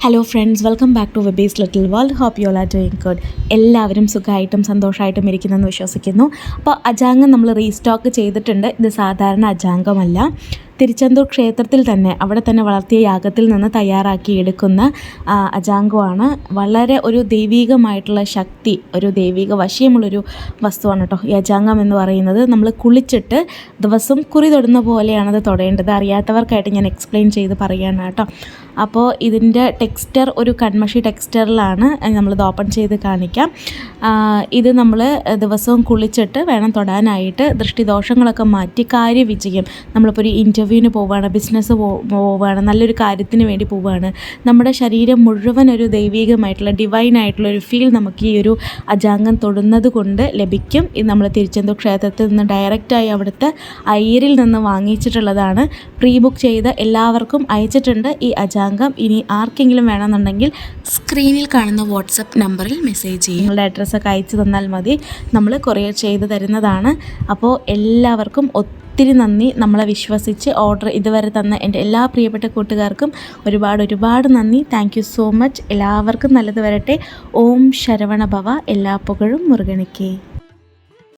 Hello friends, welcome back to Webi's little world. Hope you all are doing good. എല്ലാവരും സുഖമായിട്ടും സന്തോഷമായിട്ടും ഇരിക്കുന്നെന്ന് വിശ്വസിക്കുന്നു. അപ്പോൾ അജാങ്കം നമ്മൾ റീസ്റ്റോക്ക് ചെയ്തിട്ടുണ്ട്. ഇത് സാധാരണ അജാങ്കമല്ല, തിരുച്ചെന്തൂർ ക്ഷേത്രത്തിൽ തന്നെ അവിടെ തന്നെ വളർത്തിയ യാഗത്തിൽ നിന്ന് തയ്യാറാക്കി എടുക്കുന്ന അജാങ്കമാണ്. വളരെ ഒരു ദൈവികമായിട്ടുള്ള ശക്തി, ഒരു ദൈവിക വശ്യമുള്ളൊരു വസ്തുവാണ് കേട്ടോ ഈ അജാങ്കം എന്ന് പറയുന്നത്. നമ്മൾ കുളിച്ചിട്ട് ദിവസം കുറി തൊടുന്ന പോലെയാണത് തൊടേണ്ടത്. അറിയാത്തവർക്കായിട്ട് ഞാൻ എക്സ്പ്ലെയിൻ ചെയ്ത് പറയുകയാണ് കേട്ടോ. അപ്പോൾ ഇതിൻ്റെ ടെക്സ്ചർ ഒരു കൺമഷി ടെക്സ്ചറിലാണ്. നമ്മളിത് ഓപ്പൺ ചെയ്ത് കാണിക്കാം. ഇത് നമ്മൾ ദിവസവും കുളിച്ചിട്ട് വേണം തൊടാനായിട്ട്. ദൃഷ്ടിദോഷങ്ങളൊക്കെ മാറ്റി കാര്യവിജയം, നമ്മളിപ്പോൾ ഒരു ഇൻ്റർവ്യൂവിന് പോവുകയാണ്, ബിസിനസ് പോവുകയാണ്, നല്ലൊരു കാര്യത്തിന് വേണ്ടി പോവുകയാണ്, നമ്മുടെ ശരീരം മുഴുവൻ ഒരു ദൈവികമായിട്ടുള്ള ഡിവൈനായിട്ടുള്ളൊരു ഫീൽ നമുക്ക് ഈ ഒരു അജാങ്കം തൊടുന്നത് കൊണ്ട് ലഭിക്കും. ഇത് നമ്മൾ തിരുച്ചെന്തൂർ ക്ഷേത്രത്തിൽ നിന്ന് ഡയറക്റ്റായി അവിടുത്തെ അയ്യരിൽ നിന്ന് വാങ്ങിച്ചിട്ടുള്ളതാണ്. പ്രീ ബുക്ക് ചെയ്ത് എല്ലാവർക്കും അയച്ചിട്ടുണ്ട് ഈ അജാങ്കം. ഇനി ആർക്കെങ്കിലും വേണമെന്നുണ്ടെങ്കിൽ സ്ക്രീനിൽ കാണുന്ന വാട്സപ്പ് നമ്പറിൽ മെസ്സേജ് ചെയ്യും. നിങ്ങളുടെ അഡ്രസ്സൊക്കെ അയച്ചു തന്നാൽ മതി, നമ്മൾ കൊറിയർ ചെയ്ത് തരുന്നതാണ്. അപ്പോൾ എല്ലാവർക്കും ഒത്തിരി നന്ദി. നമ്മളെ വിശ്വസിച്ച് ഓർഡർ ഇതുവരെ തന്ന എൻ്റെ എല്ലാ പ്രിയപ്പെട്ട കൂട്ടുകാർക്കും ഒരുപാട് നന്ദി. Thank you so much. എല്ലാവർക്കും നല്ലത് വരട്ടെ. ഓം ശരവണ ഭവ. എല്ലാ പുകഴും മുരുകനിക്കേ.